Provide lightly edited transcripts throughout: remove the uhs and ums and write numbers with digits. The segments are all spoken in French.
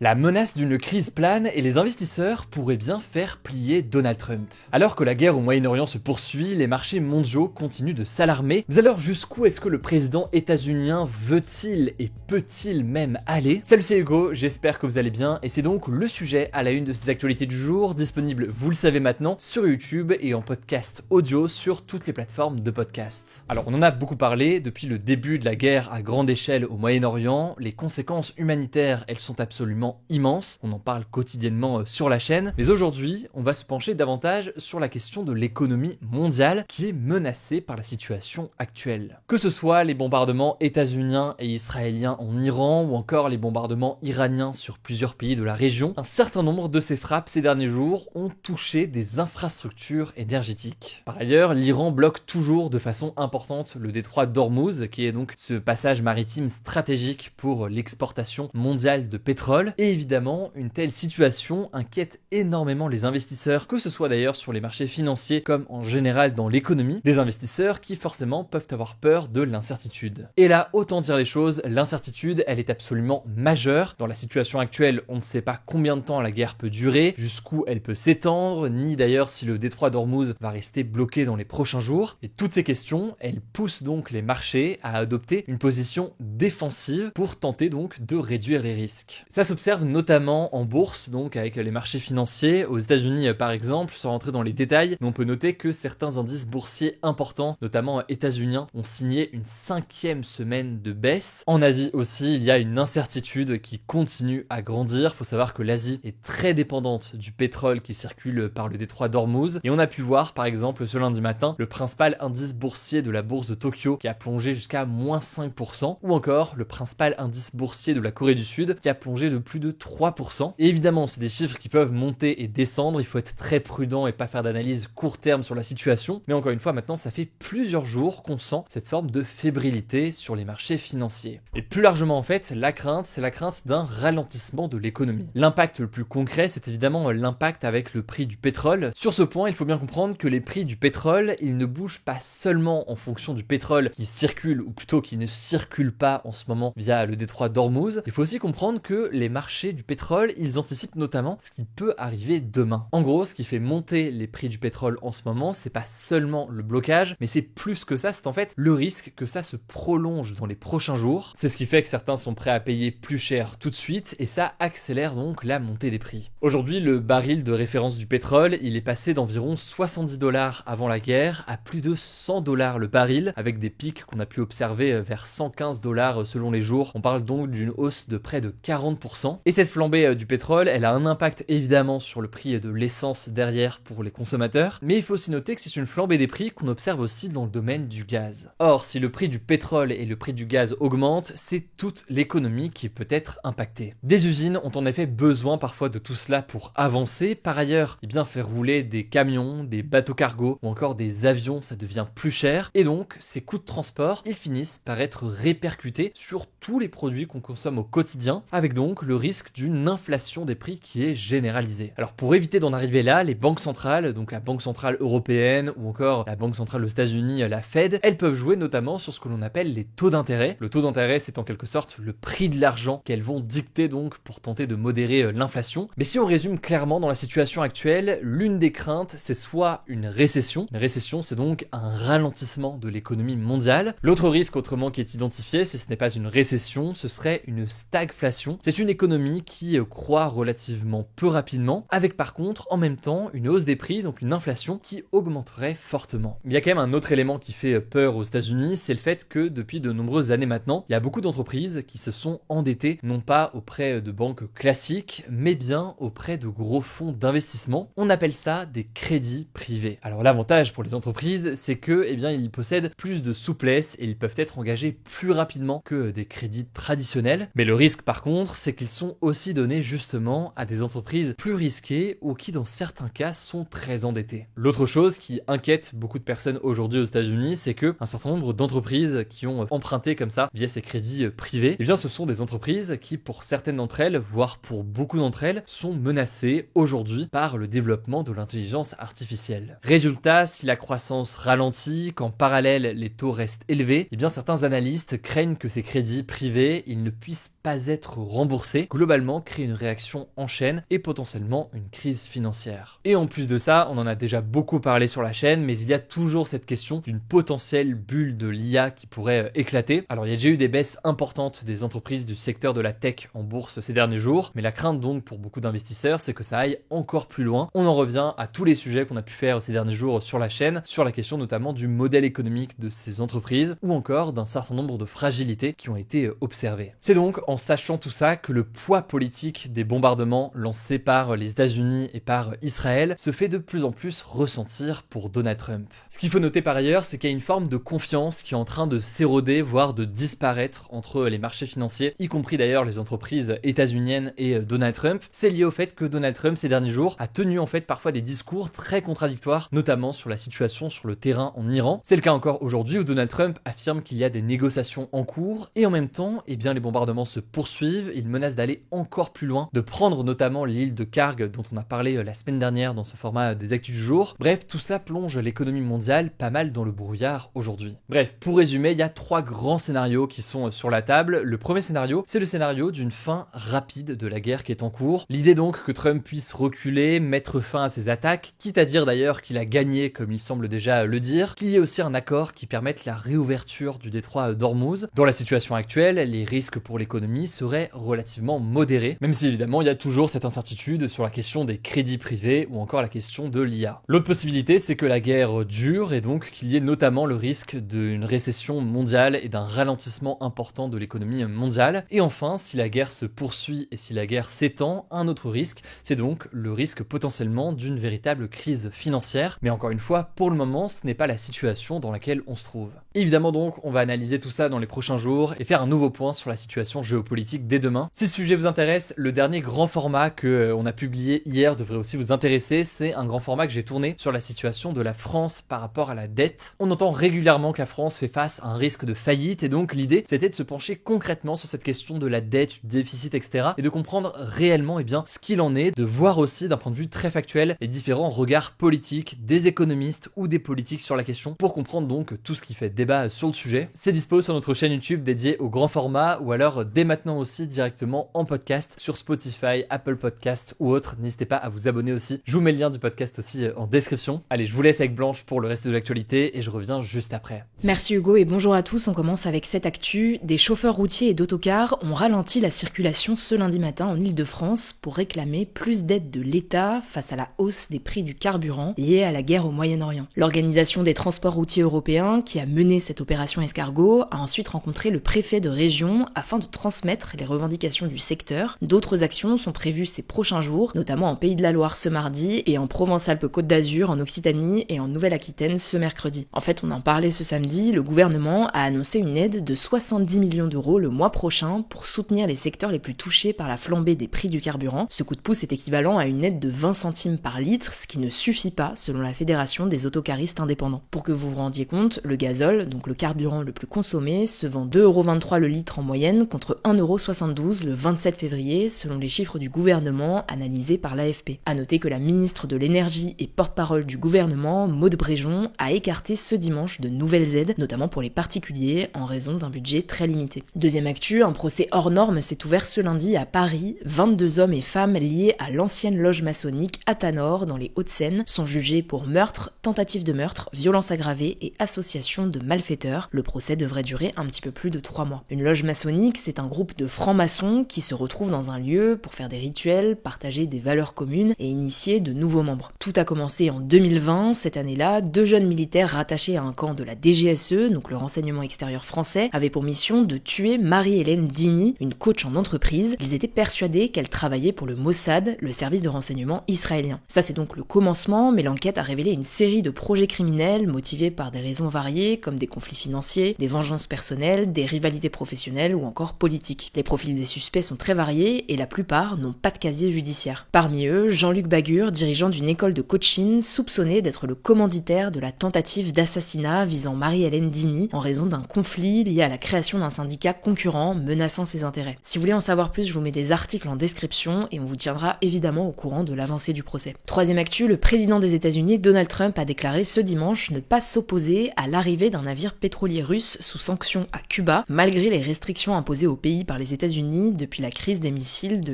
La menace d'une crise plane et les investisseurs pourraient bien faire plier Donald Trump. Alors que la guerre au Moyen-Orient se poursuit, les marchés mondiaux continuent de s'alarmer. Mais alors jusqu'où est-ce que le président états-unien veut-il et peut-il même aller? Salut, c'est Hugo, j'espère que vous allez bien et c'est donc le sujet à la une de ces actualités du jour, disponible, vous le savez maintenant, sur YouTube et en podcast audio sur toutes les plateformes de podcast. Alors on en a beaucoup parlé depuis le début de la guerre à grande échelle au Moyen-Orient, les conséquences humanitaires, elles sont absolument immense, on en parle quotidiennement sur la chaîne, mais aujourd'hui on va se pencher davantage sur la question de l'économie mondiale qui est menacée par la situation actuelle. Que ce soit les bombardements états-uniens et israéliens en Iran ou encore les bombardements iraniens sur plusieurs pays de la région, un certain nombre de ces frappes ces derniers jours ont touché des infrastructures énergétiques. Par ailleurs, l'Iran bloque toujours de façon importante le détroit d'Ormuz, qui est donc ce passage maritime stratégique pour l'exportation mondiale de pétrole. Et évidemment, une telle situation inquiète énormément les investisseurs, que ce soit d'ailleurs sur les marchés financiers comme en général dans l'économie, des investisseurs qui forcément peuvent avoir peur de l'incertitude. Et là, autant dire les choses, l'incertitude, elle est absolument majeure. Dans la situation actuelle, on ne sait pas combien de temps la guerre peut durer, jusqu'où elle peut s'étendre, ni d'ailleurs si le détroit d'Ormuz va rester bloqué dans les prochains jours. Et toutes ces questions, elles poussent donc les marchés à adopter une position défensive pour tenter donc de réduire les risques. Ça s'observe notamment en bourse, donc avec les marchés financiers. Aux États-Unis par exemple, sans rentrer dans les détails, mais on peut noter que certains indices boursiers importants, notamment états-uniens, ont signé une 5e semaine de baisse. En Asie aussi, il y a une incertitude qui continue à grandir. Il faut savoir que l'Asie est très dépendante du pétrole qui circule par le détroit d'Ormuz. Et on a pu voir par exemple ce lundi matin le principal indice boursier de la bourse de Tokyo qui a plongé jusqu'à moins 5%, ou encore le principal indice boursier de la Corée du Sud qui a plongé de plus de 3%. Et évidemment, c'est des chiffres qui peuvent monter et descendre, il faut être très prudent et pas faire d'analyse court terme sur la situation, mais encore une fois, maintenant, ça fait plusieurs jours qu'on sent cette forme de fébrilité sur les marchés financiers. Et plus largement, en fait, la crainte, c'est la crainte d'un ralentissement de l'économie. L'impact le plus concret, c'est évidemment l'impact avec le prix du pétrole. Sur ce point, il faut bien comprendre que les prix du pétrole, ils ne bougent pas seulement en fonction du pétrole qui circule, ou plutôt qui ne circule pas en ce moment via le détroit d'Ormuz. Il faut aussi comprendre que les marchés du pétrole, ils anticipent notamment ce qui peut arriver demain. En gros, ce qui fait monter les prix du pétrole en ce moment, c'est pas seulement le blocage, mais c'est plus que ça, c'est en fait le risque que ça se prolonge dans les prochains jours. C'est ce qui fait que certains sont prêts à payer plus cher tout de suite, et ça accélère donc la montée des prix. Aujourd'hui, le baril de référence du pétrole, il est passé d'environ 70 $ avant la guerre à plus de 100 $ le baril, avec des pics qu'on a pu observer vers 115 $ selon les jours. On parle donc d'une hausse de près de 40%. Et cette flambée du pétrole, elle a un impact évidemment sur le prix de l'essence derrière pour les consommateurs, mais il faut aussi noter que c'est une flambée des prix qu'on observe aussi dans le domaine du gaz. Or, si le prix du pétrole et le prix du gaz augmentent, c'est toute l'économie qui peut être impactée. Des usines ont en effet besoin parfois de tout cela pour avancer. Par ailleurs, faire rouler des camions, des bateaux cargo ou encore des avions, ça devient plus cher. Et donc, ces coûts de transport, ils finissent par être répercutés sur tous les produits qu'on consomme au quotidien, avec donc le risque d'une inflation des prix qui est généralisée. Alors pour éviter d'en arriver là, les banques centrales, donc la Banque centrale européenne ou encore la Banque centrale aux États-Unis, la Fed, elles peuvent jouer notamment sur ce que l'on appelle les taux d'intérêt. Le taux d'intérêt, c'est en quelque sorte le prix de l'argent qu'elles vont dicter donc pour tenter de modérer l'inflation. Mais si on résume clairement dans la situation actuelle, l'une des craintes, c'est soit une récession. Une récession, c'est donc un ralentissement de l'économie mondiale. L'autre risque autrement qui est identifié, si ce n'est pas une récession, ce serait une stagflation. C'est une économie qui croît relativement peu rapidement, avec par contre en même temps une hausse des prix, donc une inflation qui augmenterait fortement. Il y a quand même un autre élément qui fait peur aux États-Unis, c'est le fait que depuis de nombreuses années maintenant, il y a beaucoup d'entreprises qui se sont endettées, non pas auprès de banques classiques, mais bien auprès de gros fonds d'investissement. On appelle ça des crédits privés. Alors l'avantage pour les entreprises, c'est que ils possèdent plus de souplesse et ils peuvent être engagés plus rapidement que des crédits traditionnels. Mais le risque par contre, c'est qu'ils sont aussi donnés justement à des entreprises plus risquées ou qui dans certains cas sont très endettées. L'autre chose qui inquiète beaucoup de personnes aujourd'hui aux États-Unis, c'est que un certain nombre d'entreprises qui ont emprunté comme ça via ces crédits privés, ce sont des entreprises qui pour certaines d'entre elles, voire pour beaucoup d'entre elles, sont menacées aujourd'hui par le développement de l'intelligence artificielle. Résultat, si la croissance ralentit, qu'en parallèle les taux restent élevés, certains analystes craignent que ces crédits privés, ils ne puissent pas être remboursés pourrait globalement créer une réaction en chaîne et potentiellement une crise financière. Et en plus de ça, on en a déjà beaucoup parlé sur la chaîne, mais il y a toujours cette question d'une potentielle bulle de l'IA qui pourrait éclater. Alors il y a déjà eu des baisses importantes des entreprises du secteur de la tech en bourse ces derniers jours, mais la crainte donc pour beaucoup d'investisseurs, c'est que ça aille encore plus loin. On en revient à tous les sujets qu'on a pu faire ces derniers jours sur la chaîne, sur la question notamment du modèle économique de ces entreprises, ou encore d'un certain nombre de fragilités qui ont été observées. C'est donc en sachant tout ça que le poids politique des bombardements lancés par les États-Unis et par Israël se fait de plus en plus ressentir pour Donald Trump. Ce qu'il faut noter par ailleurs, c'est qu'il y a une forme de confiance qui est en train de s'éroder, voire de disparaître entre les marchés financiers, y compris d'ailleurs les entreprises états-uniennes et Donald Trump. C'est lié au fait que Donald Trump ces derniers jours a tenu en fait parfois des discours très contradictoires, notamment sur la situation sur le terrain en Iran. C'est le cas encore aujourd'hui où Donald Trump affirme qu'il y a des négociations en cours et en même temps, eh bien les bombardements se poursuivent, il menace d'aller encore plus loin, de prendre notamment l'île de Karg dont on a parlé la semaine dernière dans ce format des actus du jour. Bref, tout cela plonge l'économie mondiale pas mal dans le brouillard aujourd'hui. Bref, pour résumer, il y a 3 grands scénarios qui sont sur la table. Le premier scénario, c'est le scénario d'une fin rapide de la guerre qui est en cours. L'idée donc que Trump puisse reculer, mettre fin à ses attaques, quitte à dire d'ailleurs qu'il a gagné comme il semble déjà le dire, qu'il y ait aussi un accord qui permette la réouverture du détroit d'Ormuz. Dans la situation actuelle, les risques pour l'économie seraient relativement modérés, même si évidemment il y a toujours cette incertitude sur la question des crédits privés ou encore la question de l'IA. L'autre possibilité, c'est que la guerre dure et donc qu'il y ait notamment le risque d'une récession mondiale et d'un ralentissement important de l'économie mondiale. Et enfin, si la guerre se poursuit et si la guerre s'étend, un autre risque, c'est donc le risque potentiellement d'une véritable crise financière. Mais encore une fois, pour le moment, ce n'est pas la situation dans laquelle on se trouve. Évidemment donc, on va analyser tout ça dans les prochains jours et faire un nouveau point sur la situation géopolitique dès demain. Si ce sujet vous intéresse, le dernier grand format qu'on a publié hier devrait aussi vous intéresser. C'est un grand format que j'ai tourné sur la situation de la France par rapport à la dette. On entend régulièrement que la France fait face à un risque de faillite et donc l'idée c'était de se pencher concrètement sur cette question de la dette, du déficit, etc. et de comprendre réellement ce qu'il en est, de voir aussi d'un point de vue très factuel les différents regards politiques des économistes ou des politiques sur la question pour comprendre donc tout ce qui fait débat sur le sujet. C'est dispo sur notre chaîne YouTube dédiée au grand format ou alors dès maintenant aussi directement en podcast sur Spotify, Apple Podcast ou autre. N'hésitez pas à vous abonner aussi. Je vous mets le lien du podcast aussi en description. Allez, je vous laisse avec Blanche pour le reste de l'actualité et je reviens juste après. Merci Hugo et bonjour à tous. On commence avec cette actu. Des chauffeurs routiers et d'autocars ont ralenti la circulation ce lundi matin en Île-de-France pour réclamer plus d'aide de l'État face à la hausse des prix du carburant liée à la guerre au Moyen-Orient. L'Organisation des transports routiers européens, qui a mené cette opération escargot, a ensuite rencontré le préfet de région afin de transmettre les revendications du secteur. D'autres actions sont prévues ces prochains jours, notamment en Pays de la Loire ce mardi et en Provence-Alpes-Côte d'Azur, en Occitanie et en Nouvelle-Aquitaine ce mercredi. En fait, on en parlait ce samedi, le gouvernement a annoncé une aide de 70 millions d'euros le mois prochain pour soutenir les secteurs les plus touchés par la flambée des prix du carburant. Ce coup de pouce est équivalent à une aide de 20 centimes par litre, ce qui ne suffit pas selon la Fédération des autocaristes indépendants. Pour que vous vous rendiez compte, le gazole, donc le carburant le plus consommé, se vend 2,23€ le litre en moyenne contre 1,72€ le 27 février selon les chiffres du gouvernement analysés par l'AFP. A noter que la ministre de l'énergie et porte-parole du gouvernement, Maud Bréjon, a écarté ce dimanche de nouvelles aides, notamment pour les particuliers, en raison d'un budget très limité. Deuxième actu, un procès hors norme s'est ouvert ce lundi à Paris. 22 hommes et femmes liés à l'ancienne loge maçonnique Athanor dans les Hauts-de-Seine sont jugés pour meurtre, tentative de meurtre, violence aggravée et association de malfaiteurs. Le procès devrait durer un petit peu plus de 3 mois. Une loge maçonnique, c'est un groupe de francs-maçons qui se retrouvent dans un lieu pour faire des rituels, partager des valeurs communes et initier de nouveaux membres. Tout a commencé en 2020. Cette année-là, 2 jeunes militaires rattachés à un camp de la DGSE, donc le renseignement extérieur français, avaient pour mission de tuer Marie-Hélène Dini, une coach en entreprise. Ils étaient persuadés qu'elle travaillait pour le Mossad, le service de renseignement israélien. Ça, c'est donc le commencement, mais l'enquête a révélé une série de projets criminels motivés par des raisons variées, comme des conflits financiers, des vengeances personnelles, des rivalités professionnelles ou encore politiques. Les profils des suspects sont très variés et la plupart n'ont pas de casier judiciaire. Parmi eux, Jean-Luc Bagur, dirigeant d'une école de coaching, soupçonné d'être le commanditaire de la tentative d'assassinat visant Marie-Hélène Dini en raison d'un conflit lié à la création d'un syndicat concurrent menaçant ses intérêts. Si vous voulez en savoir plus, je vous mets des articles en description et on vous tiendra évidemment au courant de l'avancée du procès. Troisième actu, le président des États-Unis, Donald Trump, a déclaré ce dimanche ne pas s'opposer à l'arrivée d'un navire pétrolier russe sous sanctions à Cuba, malgré les restrictions imposées au pays par les États-Unis depuis depuis la crise des missiles de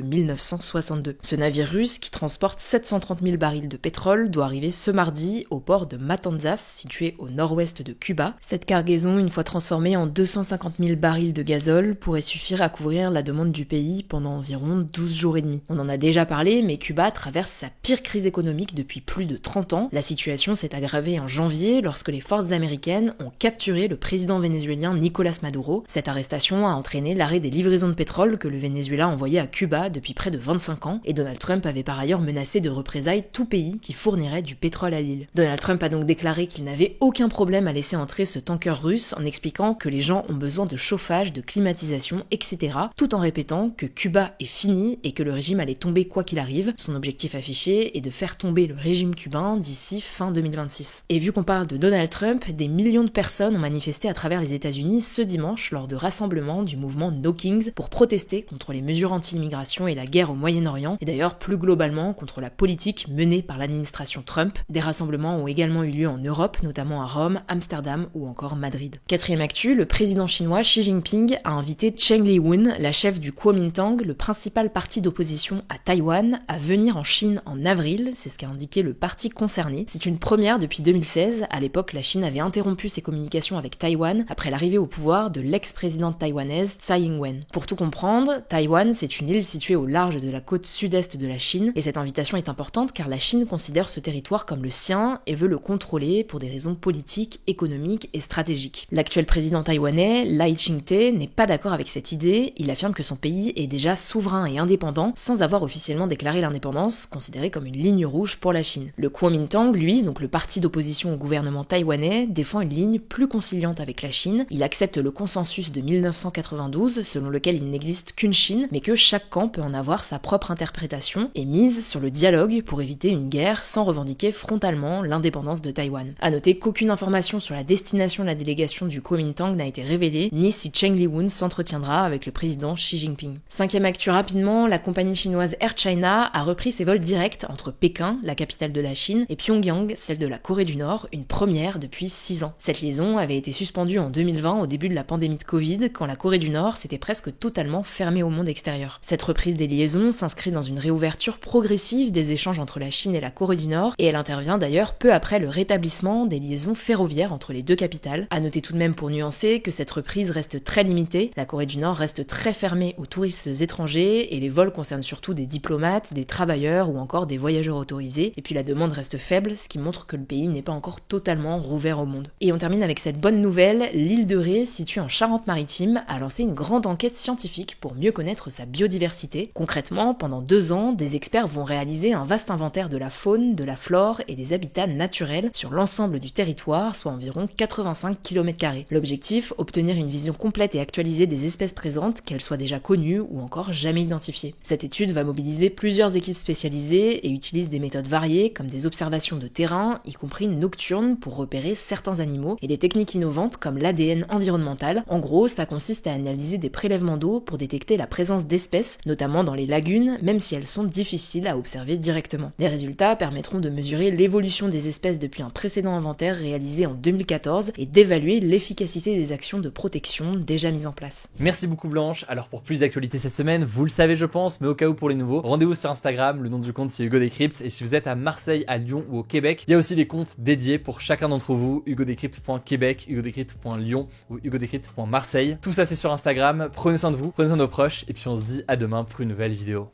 1962. Ce navire russe, qui transporte 730 000 barils de pétrole, doit arriver ce mardi au port de Matanzas, situé au nord-ouest de Cuba. Cette cargaison, une fois transformée en 250 000 barils de gazole, pourrait suffire à couvrir la demande du pays pendant environ 12 jours et demi. On en a déjà parlé, mais Cuba traverse sa pire crise économique depuis plus de 30 ans. La situation s'est aggravée en janvier lorsque les forces américaines ont capturé le président vénézuélien Nicolás Maduro. Cette arrestation a entraîné l'arrêt des livraisons de pétrole que le Venezuela envoyait à Cuba depuis près de 25 ans, et Donald Trump avait par ailleurs menacé de représailles tout pays qui fournirait du pétrole à l'île. Donald Trump a donc déclaré qu'il n'avait aucun problème à laisser entrer ce tanker russe en expliquant que les gens ont besoin de chauffage, de climatisation, etc., tout en répétant que Cuba est fini et que le régime allait tomber quoi qu'il arrive. Son objectif affiché est de faire tomber le régime cubain d'ici fin 2026. Et vu qu'on parle de Donald Trump, des millions de personnes ont manifesté à travers les États-Unis ce dimanche lors de rassemblements du mouvement No Kings pour protester contre les mesures anti-immigration et la guerre au Moyen-Orient, et d'ailleurs plus globalement contre la politique menée par l'administration Trump. Des rassemblements ont également eu lieu en Europe, notamment à Rome, Amsterdam ou encore Madrid. Quatrième actu, le président chinois Xi Jinping a invité Cheng Li-hun, la chef du Kuomintang, le principal parti d'opposition à Taïwan, à venir en Chine en avril, c'est ce qu'a indiqué le parti concerné. C'est une première depuis 2016, à l'époque la Chine avait interrompu ses communications avec Taïwan après l'arrivée au pouvoir de l'ex-présidente taïwanaise Tsai Ing-wen. Pour tout comprendre, Taïwan c'est une île située au large de la côte sud-est de la Chine, et cette invitation est importante car la Chine considère ce territoire comme le sien et veut le contrôler pour des raisons politiques, économiques et stratégiques. L'actuel président taïwanais, Lai Ching-te, n'est pas d'accord avec cette idée. Il affirme que son pays est déjà souverain et indépendant sans avoir officiellement déclaré l'indépendance, considérée comme une ligne rouge pour la Chine. Le Kuomintang, lui, donc le parti d'opposition au gouvernement taïwanais, défend une ligne plus conciliante avec la Chine. Il accepte le consensus de 1992, selon lequel il n'existe qu'une Chine, mais que chaque camp peut en avoir sa propre interprétation, et mise sur le dialogue pour éviter une guerre sans revendiquer frontalement l'indépendance de Taïwan. A noter qu'aucune information sur la destination de la délégation du Kuomintang n'a été révélée, ni si Cheng Li-hun s'entretiendra avec le président Xi Jinping. Cinquième actu rapidement, la compagnie chinoise Air China a repris ses vols directs entre Pékin, la capitale de la Chine, et Pyongyang, celle de la Corée du Nord, une première depuis 6 ans. Cette liaison avait été suspendue en 2020 au début de la pandémie de Covid, quand la Corée du Nord s'était presque totalement fermée au monde extérieur. Cette reprise des liaisons s'inscrit dans une réouverture progressive des échanges entre la Chine et la Corée du Nord, et elle intervient d'ailleurs peu après le rétablissement des liaisons ferroviaires entre les deux capitales. À noter tout de même pour nuancer que cette reprise reste très limitée, la Corée du Nord reste très fermée aux touristes étrangers, et les vols concernent surtout des diplomates, des travailleurs ou encore des voyageurs autorisés, et puis la demande reste faible, ce qui montre que le pays n'est pas encore totalement rouvert au monde. Et on termine avec cette bonne nouvelle, l'île de Ré, située en Charente-Maritime, a lancé une grande enquête scientifique pour mieux connaître sa biodiversité. Concrètement, pendant 2 ans, des experts vont réaliser un vaste inventaire de la faune, de la flore et des habitats naturels sur l'ensemble du territoire, soit environ 85 km². L'objectif, obtenir une vision complète et actualisée des espèces présentes, qu'elles soient déjà connues ou encore jamais identifiées. Cette étude va mobiliser plusieurs équipes spécialisées et utilise des méthodes variées comme des observations de terrain, y compris nocturnes pour repérer certains animaux, et des techniques innovantes comme l'ADN environnemental. En gros, ça consiste à analyser des prélèvements d'eau pour détecter la présence d'espèces, notamment dans les lagunes, même si elles sont difficiles à observer directement. Les résultats permettront de mesurer l'évolution des espèces depuis un précédent inventaire réalisé en 2014 et d'évaluer l'efficacité des actions de protection déjà mises en place. Merci beaucoup Blanche. Alors pour plus d'actualités cette semaine, vous le savez je pense, mais au cas où pour les nouveaux, rendez-vous sur Instagram, le nom du compte c'est Hugo Décrypte, et si vous êtes à Marseille, à Lyon ou au Québec, il y a aussi des comptes dédiés pour chacun d'entre vous, hugodécrypte.québec, hugodécrypte.lyon ou hugodécrypte.marseille. Tout ça c'est sur Instagram, prenez soin de vous, prenez soin de nos proches, et puis on se dit à demain pour une nouvelle vidéo.